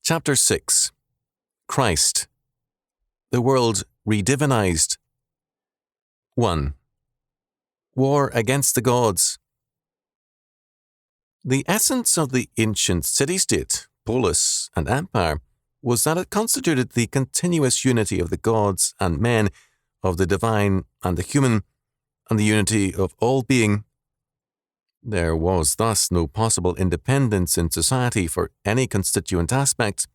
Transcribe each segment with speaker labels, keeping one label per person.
Speaker 1: Chapter 6. Christ. The world redivinized. 1. War against the gods. The essence of the ancient city-state, polis, and empire was that it constituted the continuous unity of the gods and men, of the divine and the human, and the unity of all being. There was thus no possible independence in society for any constituent aspect.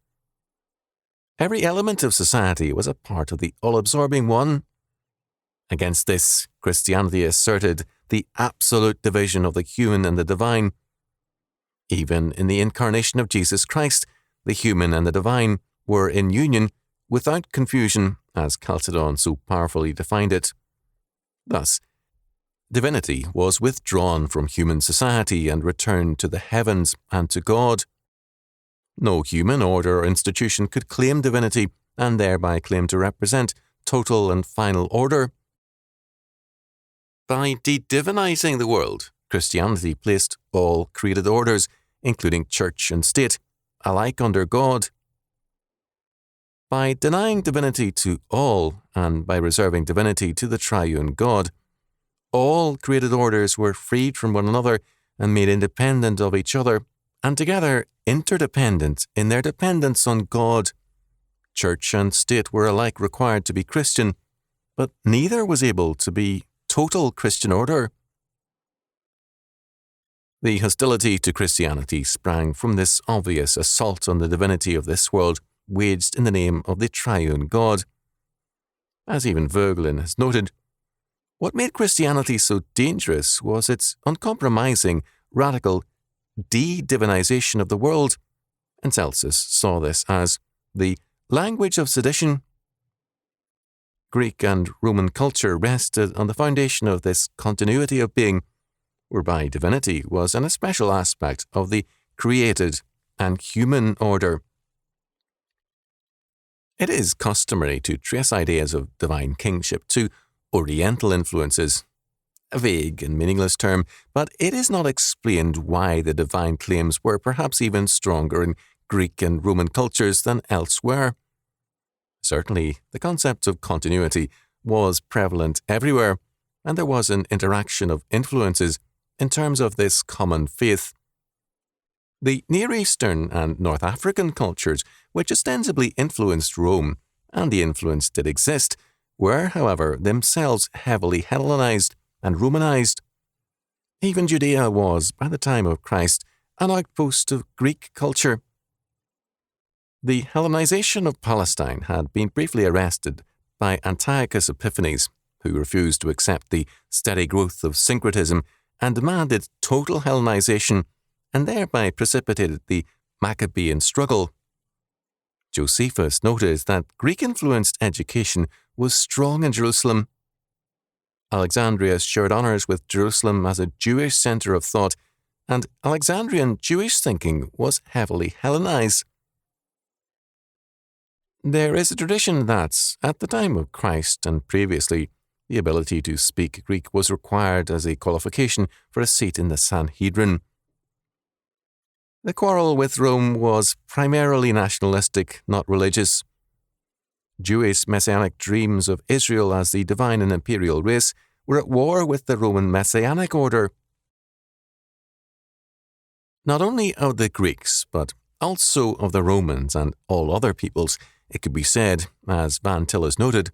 Speaker 1: Every element of society was a part of the all-absorbing one. Against this, Christianity asserted the absolute division of the human and the divine. Even in the incarnation of Jesus Christ, the human and the divine were in union without confusion, as Chalcedon so powerfully defined it. Thus, divinity was withdrawn from human society and returned to the heavens and to God. No human order or institution could claim divinity and thereby claim to represent total and final order. By de-divinizing the world, Christianity placed all created orders, including church and state, alike under God. By denying divinity to all and by reserving divinity to the triune God, all created orders were freed from one another and made independent of each other, and together interdependent in their dependence on God. Church and state were alike required to be Christian, but neither was able to be total Christian order. The hostility to Christianity sprang from this obvious assault on the divinity of this world, waged in the name of the triune God. As even Voegelin has noted, what made Christianity so dangerous was its uncompromising, radical de-divinization of the world, and Celsus saw this as the language of sedition. Greek and Roman culture rested on the foundation of this continuity of being, whereby divinity was an especial aspect of the created and human order. It is customary to trace ideas of divine kingship to Oriental influences, a vague and meaningless term, but it is not explained why the divine claims were perhaps even stronger in Greek and Roman cultures than elsewhere. Certainly, the concept of continuity was prevalent everywhere, and there was an interaction of influences in terms of this common faith. The Near Eastern and North African cultures, which ostensibly influenced Rome, and the influence did exist, were, however, themselves heavily Hellenized and Romanized. Even Judea was, by the time of Christ, an outpost of Greek culture. The Hellenization of Palestine had been briefly arrested by Antiochus Epiphanes, who refused to accept the steady growth of syncretism and demanded total Hellenization, and thereby precipitated the Maccabean struggle. Josephus noted that Greek-influenced education was strong in Jerusalem. Alexandria shared honors with Jerusalem as a Jewish center of thought, and Alexandrian Jewish thinking was heavily Hellenized. There is a tradition that, at the time of Christ and previously, the ability to speak Greek was required as a qualification for a seat in the Sanhedrin. The quarrel with Rome was primarily nationalistic, not religious. Jewish messianic dreams of Israel as the divine and imperial race were at war with the Roman messianic order. Not only of the Greeks, but also of the Romans and all other peoples, it could be said, as Van Til has noted,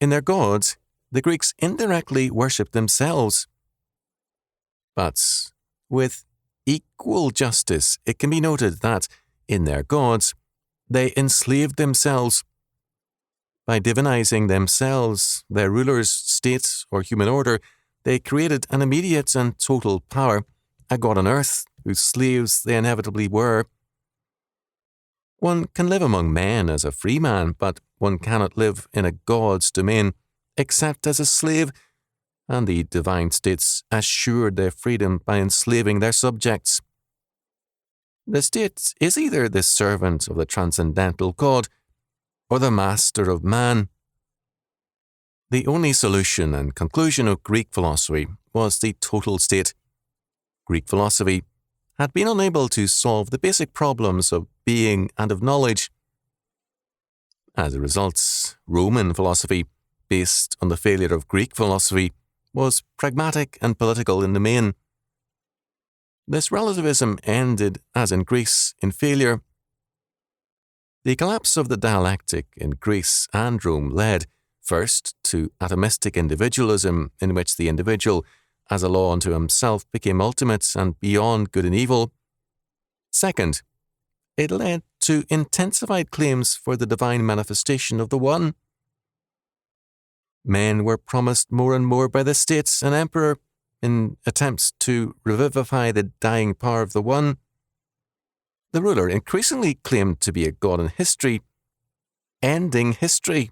Speaker 1: in their gods, the Greeks indirectly worshipped themselves. But with equal justice, it can be noted that, in their gods, they enslaved themselves. By divinizing themselves, their rulers, state, or human order, they created an immediate and total power, a god on earth, whose slaves they inevitably were. One can live among men as a free man, but one cannot live in a god's domain except as a slave, and the divine states assured their freedom by enslaving their subjects. The state is either the servant of the transcendental God or the master of man. The only solution and conclusion of Greek philosophy was the total state. Greek philosophy had been unable to solve the basic problems of being and of knowledge. As a result, Roman philosophy, based on the failure of Greek philosophy, was pragmatic and political in the main. This relativism ended, as in Greece, in failure. The collapse of the dialectic in Greece and Rome led, first, to atomistic individualism, in which the individual, as a law unto himself, became ultimate and beyond good and evil. Second, it led to intensified claims for the divine manifestation of the One. Men were promised more and more by the states and emperor in attempts to revivify the dying power of the One. The ruler increasingly claimed to be a god in history, ending history.